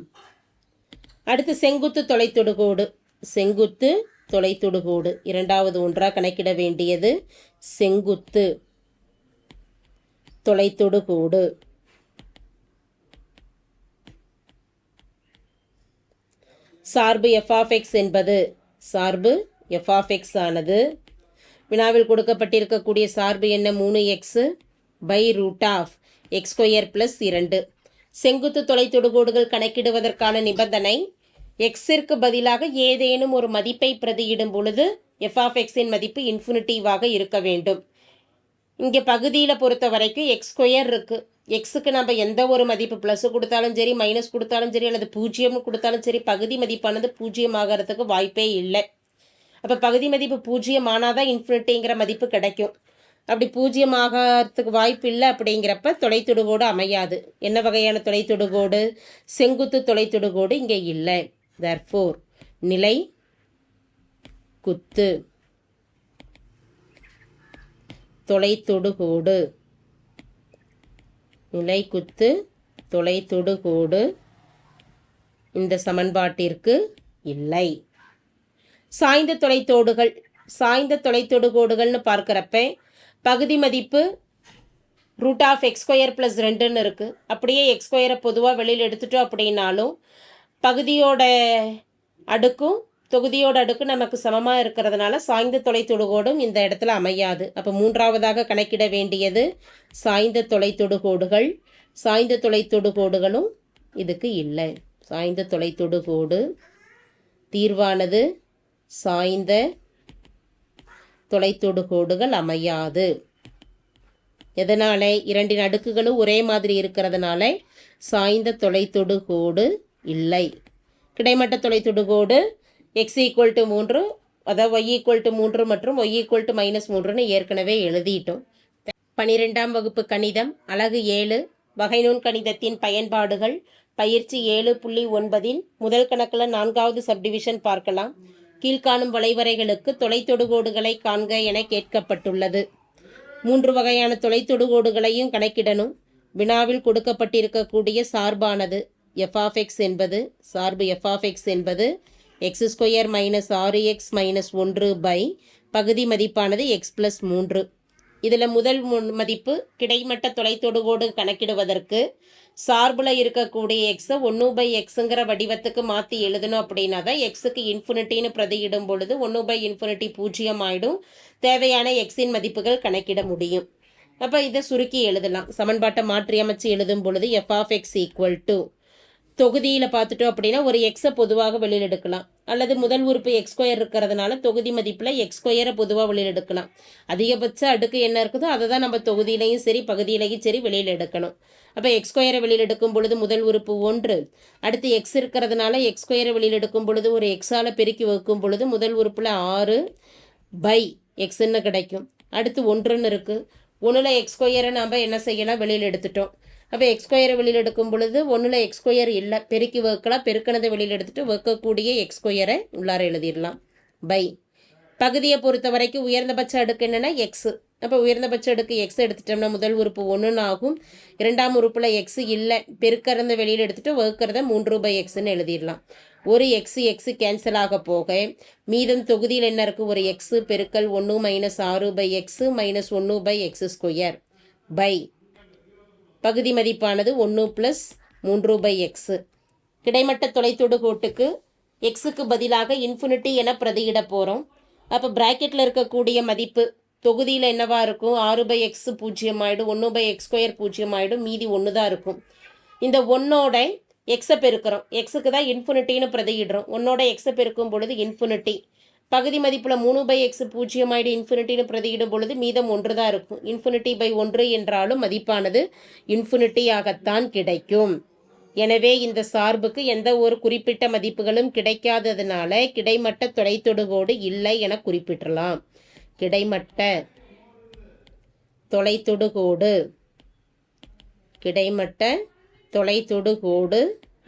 அடுத்து செங்குத்து தொலைத்தொடுகோடு செங்குத்து தொலைத்தொடுகோடு. இரண்டாவது ஒன்றாக கணக்கிட வேண்டியது செங்குத்து தொலைத்தொடுகோடு. சார்பு f(x) என்பது சார்பு f(x) ஆனது வினாவில் கொடுக்கப்பட்டிருக்கக்கூடிய சார்பு என்ன 3x √(x² + 2). செங்குத்து தொலைத்தொடுகோடுகள் கணக்கிடுவதற்கான நிபந்தனை எக்ஸிற்கு பதிலாக ஏதேனும் ஒரு மதிப்பை பிரதியிடும் பொழுது f(x)இன் மதிப்பு இன்ஃபினிட்டிவாக இருக்க வேண்டும். இங்கே பகுதியில் பொறுத்த வரைக்கும் x² இருக்குது. எக்ஸுக்கு நம்ம எந்த ஒரு மதிப்பு ப்ளஸ் கொடுத்தாலும் சரி, மைனஸ் கொடுத்தாலும் சரி, அல்லது 0 கொடுத்தாலும் சரி, பகுதி மதிப்பானது 0 ஆகிறதுக்கு வாய்ப்பே இல்லை. அப்போ பகுதி மதிப்பு 0 ஆனால் தான் இன்ஃபினிட்டிங்கிற மதிப்பு கிடைக்கும். அப்படி 0 ஆகிறதுக்கு வாய்ப்பு இல்லை அப்படிங்கிறப்ப தொலைத்தொடுகோடு அமையாது. என்ன வகையான தொலைத்தொடுகோடு? செங்குத்து தொலைத்தொடுகோடு இங்கே இல்லை. therefore நிலை குத்து தொலைத்தொடுகோடு, நிலைக்குத்து தொலைத்தொடுகோடு இந்த சமன்பாட்டிற்கு இல்லை. சாய்ந்த தொலைத்தோடுகள். சாய்ந்த தொலைத்தொடுகோடுகள்னு பார்க்குறப்ப பகுதி மதிப்பு √(x² + 2)ன்னு இருக்குது. அப்படியே x² பொதுவாக வெளியில் எடுத்துட்டோம் அப்படின்னாலும் பகுதியோட அடுக்கும் தொகுதியோட அடுக்கு நமக்கு சமமாக இருக்கிறதுனால சாய்ந்த தொலைத்தொடுகோடும் இந்த இடத்துல அமையாது. அப்போ மூன்றாவதாக கணக்கிட வேண்டியது சாய்ந்த தொலைத்தொடுகோடுகள். சாய்ந்த தொலைத்தொடுகோடுகளும் இதுக்கு இல்லை. சாய்ந்த தொலைத்தொடுகோடு தீர்வானது சாய்ந்த தொலைத்தொடுகோடுகள் அமையாது. எதனால? இரண்டின் அடுக்குகளும் ஒரே மாதிரி இருக்கிறதுனால சாய்ந்த தொலைத்தொடுகோடு இல்லை. கிடைமட்ட தொலைத்தொடுகோடு x = 3, அதாவது y = 3 மற்றும் y = -3ன்னு ஏற்கனவே எழுதிட்டோம். 12ஆம் வகுப்பு கணிதம் அலகு 7 வகைநூன் கணிதத்தின் பயன்பாடுகள் பயிற்சி 7.9 முதல் கணக்கில் 4வது சப்டிவிஷன் பார்க்கலாம். கீழ்காணும் வளைவரைகளுக்கு தொலைத்தொடுகோடுகளை காண்க என கேட்கப்பட்டுள்ளது. 3 வகையான தொலைத்தொடுகோடுகளையும் கணக்கிடணும். வினாவில் கொடுக்கப்பட்டிருக்கக்கூடிய சார்பானது f(x) என்பது சார்பு f(x) என்பது x² - 6x - 1 பகுதி மதிப்பானது x + 3. இதில் முதல் மதிப்பு கிடைமட்ட தொலைத்தொடுகோடு கணக்கிடுவதற்கு சார்பில் இருக்கக்கூடிய எக்ஸை 1/xங்கிற வடிவத்துக்கு மாற்றி எழுதணும். அப்படின்னா தான் எக்ஸுக்கு இன்ஃபினிட்டின்னு பிரதியிடும் பொழுது 1/∞ 0 ஆகிடும். தேவையான எக்ஸின் மதிப்புகள் கணக்கிட முடியும். அப்போ இதை சுருக்கி எழுதலாம். சமன்பாட்டை மாற்றி அமைச்சு எழுதும் பொழுது f(x) = தொகுதியில் பார்த்துட்டோம் அப்படின்னா ஒரு எக்ஸை பொதுவாக வெளியில் எடுக்கலாம். அல்லது முதல் உறுப்பு x² இருக்கிறதுனால தொகுதி மதிப்பில் x² பொதுவாக வெளியில் எடுக்கலாம். அதிகபட்ச அடுக்கு என்ன இருக்குதோ அதை தான் நம்ம தொகுதியிலையும் சரி பகுதியிலையும் சரி வெளியில் எடுக்கணும். அப்போ x² வெளியில் எடுக்கும் பொழுது முதல் உறுப்பு 1, அடுத்து x இருக்கிறதுனால x² வெளியில் எடுக்கும் பொழுது ஒரு எக்ஸால் பெருக்கி வைக்கும் பொழுது முதல் உறுப்பில் 6/xன்னு கிடைக்கும். அடுத்து 1ன்னு இருக்குது. 1ல் x² நம்ம என்ன செய்யலாம்? வெளியில் எடுத்துட்டோம். அப்போ x² வெளியில் எடுக்கும் பொழுது 1ல் x² இல்லை, பெருக்கி வைக்கலாம். பெருக்கினதை வெளியில் எடுத்துகிட்டு வைக்கக்கூடிய x² உள்ளார எழுதிடலாம். பகுதியை பொறுத்த வரைக்கும் உயர்ந்தபட்ச அடுக்கு என்னென்னா எக்ஸு. அப்போ உயர்ந்தபட்ச அடுக்கு எக்ஸ் எடுத்துட்டோம்னா முதல் உறுப்பு 1ன்னு ஆகும். இரண்டாம் உறுப்பில் எக்ஸ் இல்லை, பெருக்கிறத வெளியில் எடுத்துகிட்டு வகுக்கிறத 3/xன்னு எழுதிடலாம். ஒரு எக்ஸு கேன்சல் ஆக போக மீதம் தொகுதியில் என்ன இருக்குது? ஒரு எக்ஸு பெருக்கல் 1 - 6/x - 1/x². பகுதி மதிப்பானது 1 + 3/x. கிடைமட்ட தொலைத்தொடுகோட்டுக்கு எக்ஸுக்கு பதிலாக இன்ஃபினிட்டி என பிரதியிட போகிறோம். அப்போ ப்ராக்கெட்டில் இருக்கக்கூடிய மதிப்பு தொகுதியில் என்னவா இருக்கும்? 6/x 0 ஆகிடும், 1/x² 0 ஆகிடும், மீதி 1 தான் இருக்கும். இந்த 1ஓட எக்ஸை பெருக்கிறோம். எக்ஸுக்கு தான் இன்ஃபினிட்டின்னு பிரதியிடுறோம். 1ஓட எக்ஸை பெருக்கும் பொழுது இன்ஃபினிட்டி. பகுதி மதிப்பில் 3/x 0 ஆகிடும், இன்ஃபினிட்டின்னு பிரதியிடும் பொழுது மீதம் 1 தான் இருக்கும். இன்ஃபினிட்டி/1 என்றாலும் மதிப்பானது இன்ஃபினிட்டியாகத்தான் கிடைக்கும். எனவே இந்த சார்புக்கு எந்த ஒரு குறிப்பிட்ட மதிப்புகளும் கிடைக்காததுனால கிடைமட்ட தொலைத்தொடுகோடு இல்லை என குறிப்பிடலாம். கிடைமட்ட தொலைத்தொடுகோடு கிடைமட்ட தொலைத்தொடுகோடு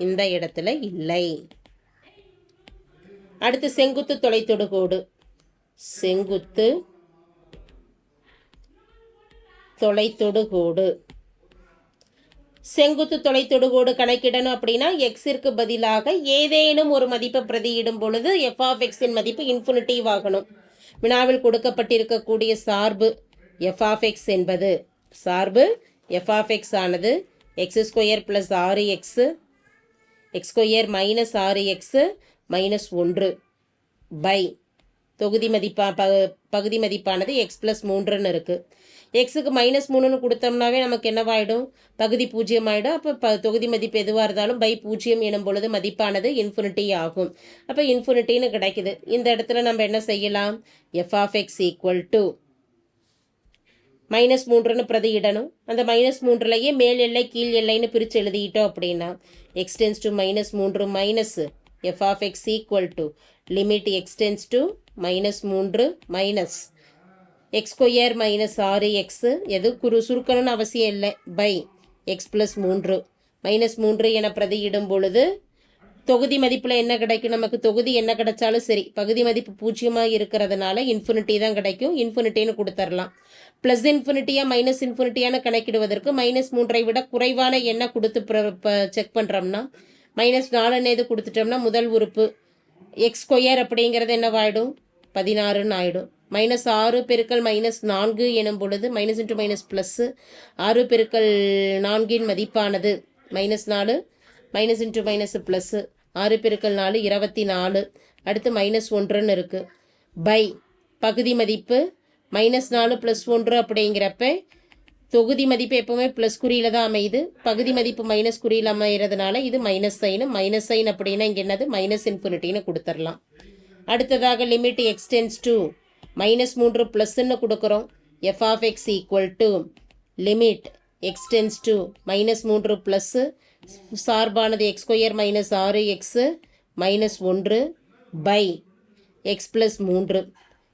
இந்த இடத்துல இல்லை. அடுத்து செங்குத்து தொலைத்தொடுகோடு. செங்குத்து தொலைத்தொடுகோடு செங்குத்து தொலைத்தொடுகோடு கணக்கிடணும் அப்படின்னா எக்ஸிற்கு பதிலாக ஏதேனும் ஒரு மதிப்பை பிரதியிடும் பொழுது எஃப் ஆஃப் எக்ஸின் மதிப்பு இன்ஃபினிட்டிவ் ஆகணும். வினாவில் கொடுக்கப்பட்டிருக்கக்கூடிய சார்பு எஃப் ஆஃப் எக்ஸ் என்பது சார்பு எஃப் ஆஃப் எக்ஸ் ஆனது x square plus 6x x square minus 6x minus 1 by தொகுதி பகுதி மதிப்பானது எக்ஸ் ப்ளஸ் 3ன்னு இருக்குது. எக்ஸுக்கு மைனஸ் 3ன்னு கொடுத்தோம்னாவே நமக்கு என்னவாயிடும், பகுதி 0 ஆகிடும். அப்போ தொகுதி மதிப்பு எதுவாக இருந்தாலும் பை 0 எனும் பொழுது மதிப்பானது இன்ஃபினிட்டி ஆகும். அப்போ இன்ஃபினிட்டின்னு கிடைக்குது. இந்த இடத்துல நம்ம என்ன செய்யலாம், f of x equal to minus 3ன்னு பிரதியிடணும். அந்த மைனஸ் 3லையே மேல் எல்லை கீழ் எல்லைன்னு பிரித்து எழுதிக்கிட்டோம் அப்படின்னா x tends to minus 3 minus f of x equal to limit x tends to minus 3 minus x square minus 6x எது சுருக்கணும்னு அவசியம் இல்லை பை எக்ஸ் ப்ளஸ் 3 மைனஸ் 3 என பிரதியிடும் பொழுது தொகுதி மதிப்பில் என்ன கிடைக்கும், நமக்கு தொகுதி என்ன கிடைச்சாலும் சரி பகுதி மதிப்பு 0 இருக்கிறதுனால இன்ஃபினிட்டி தான் கிடைக்கும். இன்ஃபினிட்டின்னு கொடுத்துடலாம். ப்ளஸ் இன்ஃபினிட்டியாக மைனஸ் இன்ஃபினிட்டியான கணக்கிடுவதற்கு மைனஸ் 3ஐ விட குறைவான எண்ணை கொடுத்து செக் பண்ணுறோம்னா மைனஸ் 4 இது கொடுத்துட்டோம்னா முதல் உறுப்பு எக்ஸ் ஸ்கொயர் அப்படிங்கிறது என்னவாயிடும், 16ன்னு ஆகிடும். மைனஸ் 6 பெருக்கல் மைனஸ் 4 எனும் பொழுது மைனஸ் இன்ட்டு மைனஸ் ப்ளஸ்ஸு 6 பெருக்கல் 4 மதிப்பானது minus 4 minus into minus plus 6 பெருக்கல் 4 24. அடுத்து மைனஸ் 1ன்னு இருக்குது பை பகுதி மதிப்பு மைனஸ் 4 ப்ளஸ் 1 அப்படிங்கிறப்ப தொகுதி மதிப்பு எப்போவுமே ப்ளஸ் குறியில் தான் அமையுது. பகுதி மதிப்பு மைனஸ் குறியில் அமைகிறதுனால இது மைனஸ் சைன் அப்படின்னா இங்கே என்னது மைனஸ் இன்ஃபினிட்டின்னு கொடுத்துடலாம். அடுத்ததாக limit x tends to minus 3 ப்ளஸ்ன்னு கொடுக்குறோம். F of x equal to limit x tends to minus 3 plus சார்பானது x square minus 6x minus 1 by x plus 3.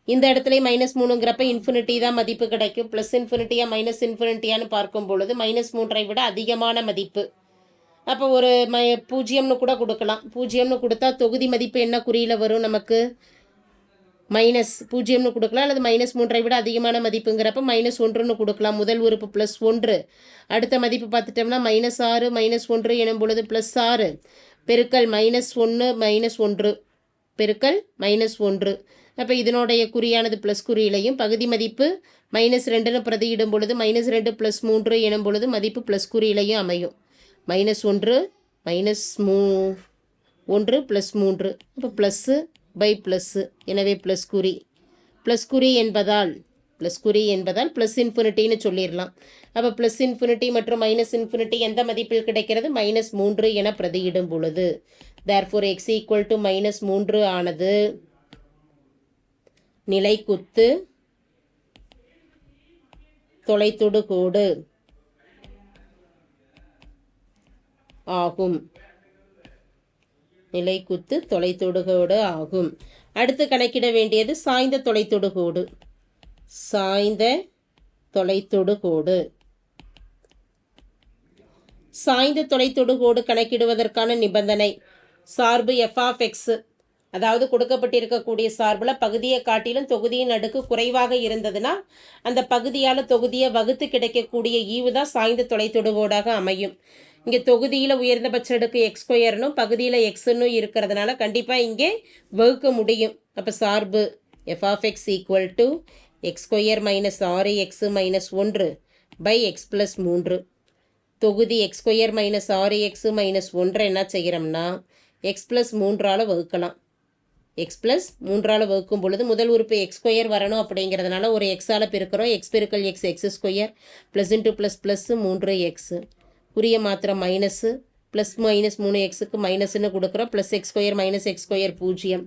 இந்த இடத்துல மைனஸ் 3ங்கிறப்ப இன்ஃபினிட்டி தான் மதிப்பு கிடைக்கும். ப்ளஸ் இன்ஃபினிட்டியா மைனஸ் இன்ஃபினிட்டியான்னு பார்க்கும் பொழுது மைனஸ் 3ஐ விட அதிகமான மதிப்பு. அப்போ ஒரு 0ன்னு கூட கொடுக்கலாம். 0ன்னு கொடுத்தா தொகுதி மதிப்பு என்ன குறியில் வரும், நமக்கு மைனஸ் 0ன்னு கொடுக்கலாம். அல்லது மைனஸ் 3ஐ விட அதிகமான மதிப்புங்கிறப்ப மைனஸ் 1ன்னு கொடுக்கலாம். முதல் உறுப்பு ப்ளஸ் 1. அடுத்த மதிப்பு பார்த்துட்டோம்னா மைனஸ் 6 மைனஸ் 1 எனும் பொழுது ப்ளஸ் 6 பெருக்கல் மைனஸ் 1 மைனஸ் 1 பெருக்கல் மைனஸ் 1. அப்போ இதனுடைய குறியானது ப்ளஸ் குறியிலையும் பகுதி மதிப்பு மைனஸ் 2ன்னு பிரதியிடும் பொழுது மைனஸ் 2 ப்ளஸ் 3 எனும் பொழுது மதிப்பு ப்ளஸ் குறியிலையும் அமையும். மைனஸ் 1 மைனஸ் 1 ப்ளஸ் 3 அப்போ ப்ளஸ்ஸு பை ப்ளஸ்ஸு. எனவே ப்ளஸ் குறி என்பதால் ப்ளஸ் இன்ஃபினிட்டின்னு சொல்லிடலாம். அப்போ ப்ளஸ் இன்ஃபினிட்டி மற்றும் மைனஸ் இன்ஃபினிட்டி எந்த மதிப்பில் கிடைக்கிறது, மைனஸ் 3 என பிரதியிடும் பொழுது therefore X equal to minus 3 ஆனது நிலைக்குத்து தொலைத்தொடுகோடு ஆகும். நிலைக்குத்து தொலைத்தொடுகோடு ஆகும். அடுத்து கணக்கிட வேண்டியது சாய்ந்த தொலைத்தொடுகோடு. சாய்ந்த தொலைத்தொடுகோடு கணக்கிடுவதற்கான நிபந்தனை சார்பு எஃப் ஆஃப் எக்ஸ், அதாவது கொடுக்கப்பட்டிருக்கக்கூடிய சார்பில் பகுதியை காட்டிலும் தொகுதியின் அடுக்கு குறைவாக இருந்ததுன்னா அந்த பகுதியால் தொகுதியை வகுத்து கிடைக்கக்கூடிய ஈவு தான் சாய்ந்த தொலைத்தொடுகோடாக அமையும். இங்கே தொகுதியில் உயர்ந்தபட்ச அடுக்கு எக்ஸ் ஸ்கொயர்னும் பகுதியில் எக்ஸ்ன்னு இருக்கிறதுனால கண்டிப்பாக இங்கே வகுக்க முடியும். அப்போ சார்பு f of x equal to x square minus 6x minus 1 by x plus 3. தொகுதி X square minus 6x minus 1 என்ன செய்கிறோம்னா எக்ஸ் ப்ளஸ் 3ஆல் வகுக்கலாம். எக்ஸ் ப்ளஸ் 3ஆல் வகுக்கும் பொழுது முதல் உறுப்பு எக்ஸ் ஸ்கொயர் வரணும் அப்படிங்கிறதுனால ஒரு எக்ஸால் பெருக்கிறோம். எக்ஸ் பெருக்கல் X X square plus into plus 3x குறிய மாத்திரம் மைனஸு ப்ளஸ் மைனஸ் 3xக்கு மைனஸ்ன்னு கொடுக்குறோம். Plus X square minus x square 0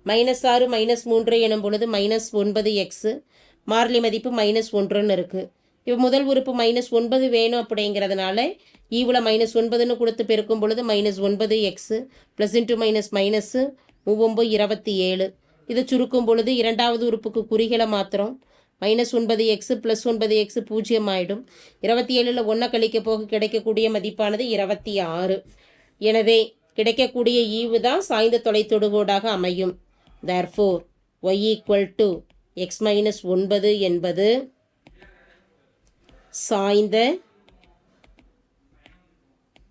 minus 6 minus 3 எனும் பொழுது மைனஸ் 9x மாறிலி மதிப்பு மைனஸ் 1ன்னு இருக்குது. இப்போ முதல் உறுப்பு மைனஸ் 9 வேணும் அப்படிங்கிறதுனால ஈவில் மைனஸ் 9ன்னு கொடுத்து பெருக்கும் பொழுது minus 9x plus into minus minus 27. இது சுருக்கும் பொழுது இரண்டாவது உறுப்புக்கு குறிகளை மாத்திரம் மைனஸ் 9x ப்ளஸ் 9x 0 ஆகிடும். 27ல் 1 கழிக்க போக கிடைக்கக்கூடிய மதிப்பானது 26. எனவே கிடைக்கக்கூடிய ஈவு தான் சாய்ந்த தொலைத்தொடுகோடாக அமையும். Therefore y equal to X minus 9 என்பது சாய்ந்த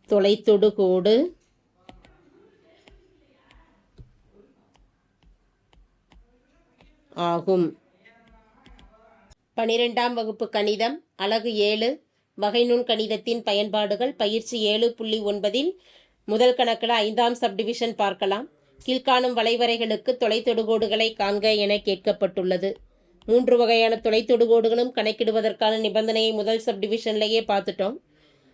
தொலைத்தொடுகோடு ஆகும். 12ஆம் வகுப்பு கணிதம் அலகு 7 வகைநுண் கணிதத்தின் பயன்பாடுகள் பயிற்சி 7.9 முதல் கணக்கில் 5ஆம் சப்டிவிஷன் பார்க்கலாம். கீழ்காணும் வளைவரைகளுக்கு தொலைத்தொடுகோடுகளை காண்க என கேட்கப்பட்டுள்ளது. 3 வகையான தொலைத்தொடுகோடுகளும் கணக்கிடுவதற்கான நிபந்தனையை முதல் சப்டிவிஷன்லேயே பார்த்துட்டோம்.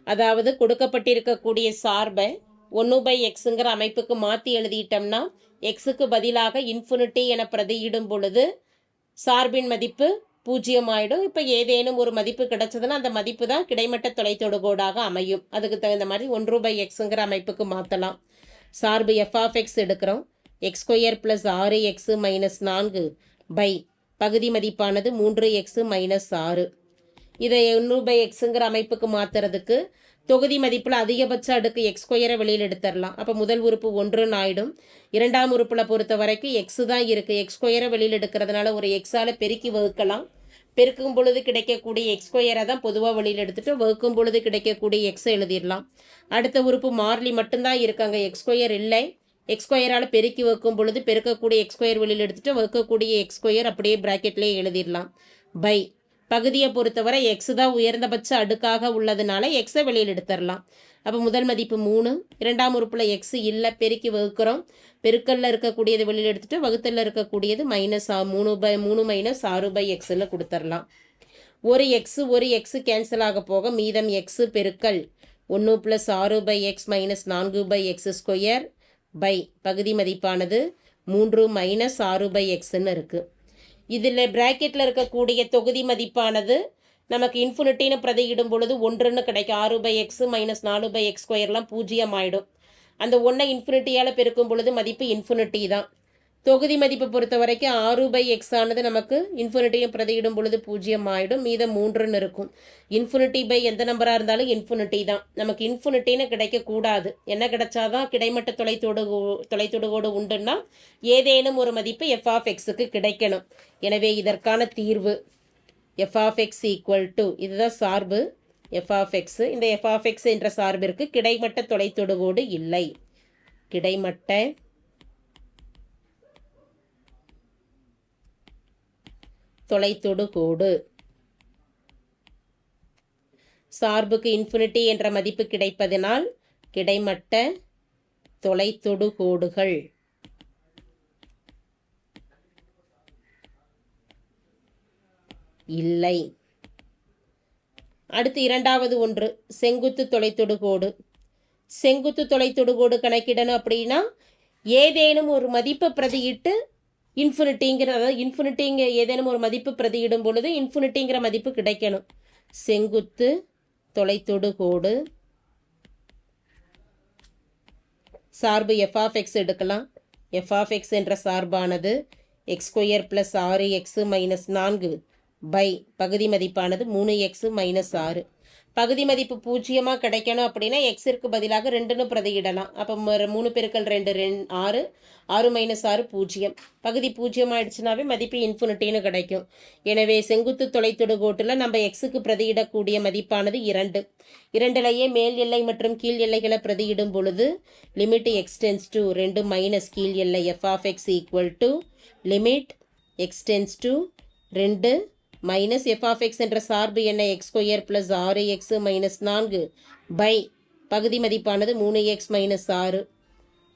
அதாவது கொடுக்கப்பட்டிருக்கக்கூடிய சார்பை 1/xங்கிற அமைப்புக்கு மாற்றி எழுதிட்டோம்னா எக்ஸுக்கு பதிலாக இன்ஃபினிட்டி என பிரதியிடும் பொழுது சார்பின் மதிப்பு 0 ஆகிடும். இப்போ ஏதேனும் ஒரு மதிப்பு கிடைச்சதுன்னா அந்த மதிப்பு தான் கிடைமட்ட தொலைத்தொடுகோடாக அமையும். அதுக்கு தகுந்த மாதிரி 1/xங்கிற அமைப்புக்கு மாற்றலாம். சார்பு f(x) எடுக்கிறோம். x² + 6x - 4 பை பகுதி மதிப்பானது 3x - 6. இதை 1/xங்கிற அமைப்புக்கு மாற்றுறதுக்கு தொகுதி மதிப்பில் அதிகபட்ச அடுக்கு x² வெளியில் எடுத்துடலாம். அப்போ முதல் உறுப்பு 1ன்னு ஆகிடும். இரண்டாம் உறுப்பில் பொறுத்த வரைக்கும் எக்ஸு தான் இருக்குது. x² வெளியில் எடுக்கிறதுனால ஒரு எக்ஸால் பெருக்கி வகுக்கலாம். பெருக்கும் பொழுது கிடைக்கக்கூடிய x² தான் பொதுவாக வெளியில் எடுத்துகிட்டு வகுக்கும் பொழுது கிடைக்கக்கூடிய எக்ஸை எழுதிடலாம். அடுத்த உறுப்பு மாறிலி மட்டும்தான் இருக்காங்க, x² இல்லை. x² பெருக்கி வகுக்கும் பொழுது பெருக்கக்கூடிய x² வெளியில் எடுத்துகிட்டு வகுக்கக்கூடிய x² அப்படியே ப்ராக்கெட்லேயே எழுதிடலாம். பை பகுதியை பொறுத்தவரை எக்ஸு தான் உயர்ந்தபட்ச அடுக்காக உள்ளதுனால எக்ஸை வெளியில் எடுத்துடலாம். அப்போ முதல் மதிப்பு 3, இரண்டாம் உறுப்பில் எக்ஸு இல்லை, பெருக்கி வகுக்கிறோம். பெருக்கல்ல இருக்கக்கூடியது வெளியில் எடுத்துகிட்டு வகுத்தலில் இருக்கக்கூடியது -3 - 6/xன்னு கொடுத்துடலாம். ஒரு எக்ஸு கேன்சல் ஆக போக மீதம் எக்ஸு பெருக்கல் 1 + 6/x - 4/x² பை பகுதி மதிப்பானது 3 - 6/xன்னு இருக்குது. இதில் ப்ராக்கெட்டில் இருக்கக்கூடிய தொகுதி மதிப்பானது நமக்கு இன்ஃபினிட்டின்னு பிரதியிடும் பொழுது 1ன்னு கிடைக்கும். 6/x - 4/x² 0 ஆகிடும். அந்த 1 இன்ஃபினிட்டியால் பெருக்கும் பொழுது மதிப்பு இன்ஃபினிட்டி தான். தொகுதி மதிப்பை பொறுத்த வரைக்கும் 6/x ஆனது நமக்கு இன்ஃபினிட்டியும் பிரதியிடும் பொழுது 0 ஆகிடும். மீதம் 3ன்னு இருக்கும். இன்ஃபினிட்டி பை எந்த நம்பராக இருந்தாலும் இன்ஃபினிட்டி தான். நமக்கு இன்ஃபினிட்டின்னு கிடைக்கக்கூடாது. என்ன கிடைச்சாதான் கிடைமட்ட தொலைத்தொடுகோடு உண்டுன்னா ஏதேனும் ஒரு மதிப்பு f(x)க்கு கிடைக்கணும். எனவே இதற்கான தீர்வு f(x) = இதுதான் சார்பு f(x). இந்த f(x) என்ற சார்பிற்கு கிடைமட்ட தொலைத்தொடுகோடு இல்லை. கிடைமட்ட தொலைத்தொடுகோடு சார்புக்கு இன்ஃபினிட்டி என்ற மதிப்பு கிடைப்பதனால் கிடைமட்ட தொலைத்தொடுகோடுகள் இல்லை. அடுத்து இரண்டாவது ஒன்று செங்குத்து தொலைத்தொடுகோடு. செங்குத்து தொலைத்தொடுகோடு கணக்கிடணும் அப்படின்னா ஏதேனும் ஒரு மதிப்பை பிரதியிட்டு இன்ஃபினிட்டிங்க ஏதேனும் ஒரு மதிப்பு பிரதியிடும் பொழுது இன்ஃபினிட்டிங்கிற மதிப்பு கிடைக்கணும். செங்குத்து தொலைத்தொடுகோடு சார்பு f(x) எடுக்கலாம். f(x) என்ற சார்பானது x² + 6x - 4 பை பகுதி மதிப்பானது 3x - 6. பகுதி மதிப்பு 0 கிடைக்கணும் அப்படின்னா எக்ஸிற்கு பதிலாக 2ன்னு பிரதியிடலாம். அப்போ 3 × 2 6, 6 - 6 0. பகுதி 0 ஆயிடுச்சுனாவே மதிப்பு இன்ஃபினிட்டின்னு கிடைக்கும். எனவே செங்குத்து தொலைத்தொடுகோட்டில் நம்ம எக்ஸுக்கு பிரதியிடக்கூடிய மதிப்பானது 2. 2லேயே மேல் எல்லை மற்றும் கீழ் எல்லைகளை பிரதியிடும் பொழுது லிமிட் x → 2 மைனஸ் கீழ் எல்லை f(x) = limit x → 2 minus f(x) என்ற சார்பு என்ன x² + 6x - 4 பை பகுதி மதிப்பானது 3x - 6.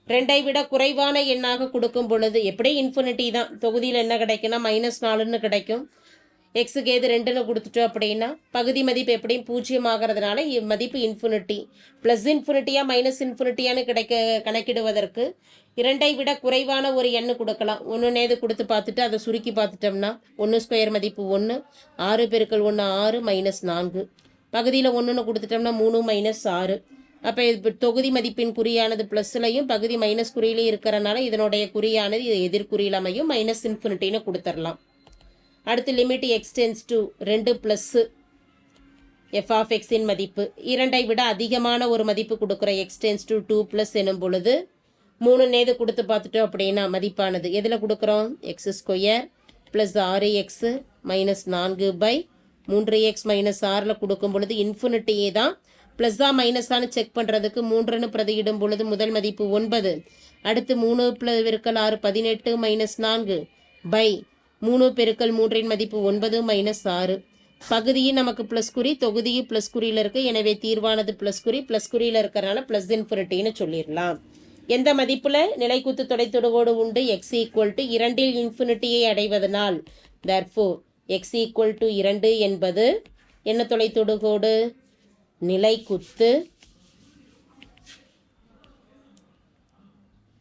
2ஐ விட குறைவான எண்ணாக கொடுக்கும் பொழுது எப்படி இன்ஃபினிட்டி தான். தொகுதியில் என்ன கிடைக்குன்னா -4ன்னு கிடைக்கும். எக்ஸுக்கு எது 2ன்னு கொடுத்துட்டோம் அப்படின்னா பகுதி மதிப்பு எப்படியும் 0 ஆகிறதுனால மதிப்பு இன்ஃபினிட்டி. ப்ளஸ் இன்ஃபினிட்டியா மைனஸ் இன்ஃபினிட்டியான்னு கணக்கிடுவதற்கு 2ஐ விட குறைவான ஒரு எண்ணு கொடுக்கலாம். 1 கொடுத்து பார்த்துட்டு அதை சுருக்கி பார்த்துட்டோம்னா 1² மதிப்பு 1, 6 × 1 6 - 4. பகுதியில் 1ன்னு கொடுத்துட்டோம்னா 3 - 6. அப்போ இது தொகுதி மதிப்பின் குறியானது ப்ளஸ்லையும் பகுதி மைனஸ் குறியிலையும் இருக்கிறனால இதனுடைய குறியானது இது எதிர்குறியில் அமையும். -இன்ஃபினிட்டின்னு கொடுத்துடலாம். அடுத்து லிமிட் x → 2 ப்ளஸ் f(x)ன் மதிப்பு 2ஐ விட அதிகமான ஒரு மதிப்பு கொடுக்குறோம். x → 2 ப்ளஸ் எனும் பொழுது 3 கொடுத்து பார்த்துட்டோம் அப்படின்னா மதிப்பானது எதில் கொடுக்குறோம் x² + 6x - 4 பை 3x - 6 கொடுக்கும் பொழுது இன்ஃபினிட்டியே தான் ப்ளஸ்ஸா மைனஸானு செக் பண்ணுறதுக்கு 3ன்னு பிரதியிடும் பொழுது முதல் மதிப்பு 9, அடுத்து 3 பெருக்கல் 6 18 மைனஸ் 4 பை 3 பெருக்கல் 3ன் மதிப்பு 9 மைனஸ் 6. பகுதியும் நமக்கு ப்ளஸ் குறி, தொகுதியும் ப்ளஸ் குறியில் இருக்குது. எனவே தீர்வானது ப்ளஸ் குறியில் இருக்கிறனால ப்ளஸ் இன்ஃபினிட்டின்னு சொல்லிடலாம். எந்த மதிப்பில் நிலைக்குத்து தொலைத்தொடுகோடு உண்டு? x = 2இல் இன்ஃபினிட்டியை அடைவதனால் therefore x = 2 என்பது என்ன தொலைத்தொடுகோடு? நிலைக்குத்து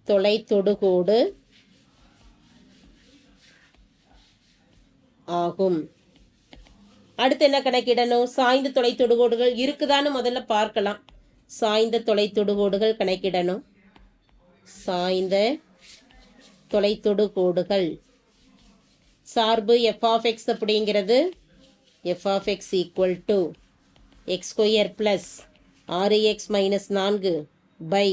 தொலைத்தொடுகோடு ஆகும். அடுத்து என்ன கணக்கிடணும்? சாய்ந்த தொலைத்தொடுகோடுகள் இருக்குதான்னு முதல்ல பார்க்கலாம். சாய்ந்த தொலைத்தொடுகோடுகள் கணக்கிடணும். சாய்ந்த தொலைத்தொடுகோடுகள் சார்பு f(x) அப்படிங்கிறது f(x) = x² + 6x - 4 by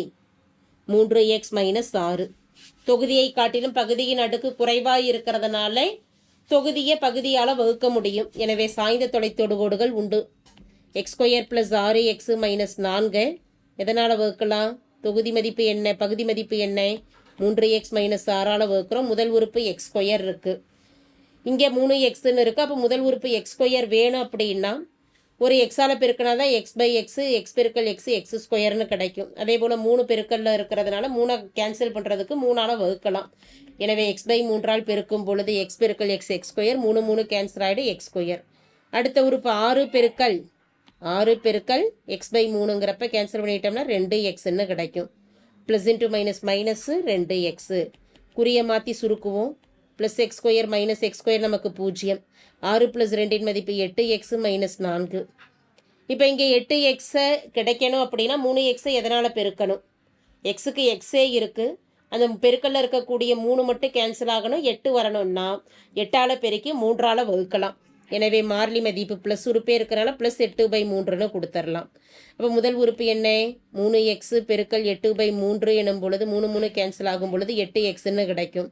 3x - 6. தொகுதியை காட்டிலும் பகுதியின் அடுக்கு குறைவாக இருக்கிறதுனால தொகுதியை பகுதியால் வகுக்க முடியும். எனவே சாய்ந்த தொலைத்தொடுகோடுகள் உண்டு. x² + 6x - 4 எதனால் வகுக்கலாம்? தொகுதி மதிப்பு என்ன, பகுதி மதிப்பு என்ன? 3x - 6ஆல் வகுக்கிறோம். முதல் உறுப்பு x² இருக்குது, இங்கே 3xன்னு இருக்குது. அப்போ முதல் உறுப்பு x² வேணும் அப்படின்னா ஒரு எக்ஸால் பெருக்கினா தான் x/x x பெருக்கல் x x² கிடைக்கும். அதே போல் 3 பெருக்கல்ல இருக்கிறதுனால 3 கேன்சல் பண்ணுறதுக்கு 3ஆல் வகுக்கலாம். எனவே x/3ஆல் பெருக்கும் பொழுது x பெருக்கல் x x², 3 3 கேன்சல் ஆகிடும் x². அடுத்த உறுப்பு 6 பெருக்கல் x/3ங்கிறப்ப கேன்சல் பண்ணிட்டோம்னா 2xன்னு கிடைக்கும். Plus into minus minus 2x. குறியை மாற்றி சுருக்குவோம். ப்ளஸ் x² மைனஸ் x² நமக்கு 0. 6 + 2ன் மதிப்பு 8x - 4. இப்போ இங்கே 8x கிடைக்கணும் அப்படின்னா 3x எதனால் பெருக்கணும்? எக்ஸுக்கு எக்ஸே இருக்குது, அந்த பெருக்கல்ல இருக்கக்கூடிய 3 மட்டும் கேன்சல் ஆகணும். 8 வரணும்னா 8ஆல் பெருக்கி 3ஆல் வகுக்கலாம். எனவே மாறிலி மதிப்பு ப்ளஸ் உறுப்பே இருக்கிறனால ப்ளஸ் 8/3ன்னு கொடுத்துடலாம். அப்போ முதல் உறுப்பு என்ன? 3x பெருக்கல் 8/3 எனும் பொழுது 3 3 கேன்சல் ஆகும் பொழுது 8xன்னு கிடைக்கும்.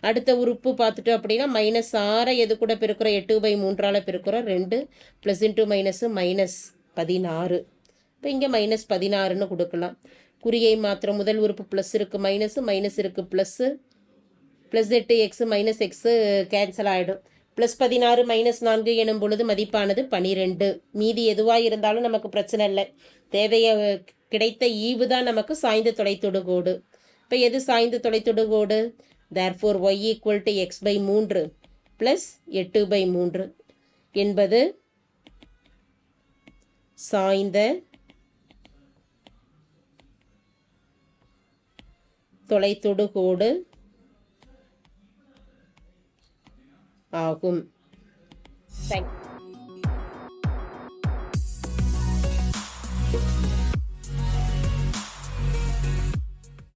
அடுத்த உறுப்பு பார்த்துட்டோம் அப்படின்னா -6 எது கூட பெருக்கிறோம்? 8/3ஆல் பெருக்கிறோம். 2 ப்ளஸ் இன்ட்டு மைனஸ் -16. இப்போ இங்கே -16ன்னு கொடுக்கலாம். குறியை மாத்திரம். முதல் உறுப்பு ப்ளஸ் இருக்குது, மைனஸ் இருக்குது, plus. Plus 8x - x cancel ஆகிடும். ப்ளஸ் 16 - 4 எனும் பொழுது மதிப்பானது 12. மீதி எதுவாக இருந்தாலும் நமக்கு பிரச்சனை இல்லை. தேவைய கிடைத்த ஈவு தான் நமக்கு சாய்ந்த தொலைத்தொடுகோடு. இப்போ எது சாய்ந்த தொலைத்தொடுகோடு? therefore y = x/3 + 8/3 என்பது சாய்ந்த தொலைத்தொடுகோடு ஆகும். தேங்க்யூ.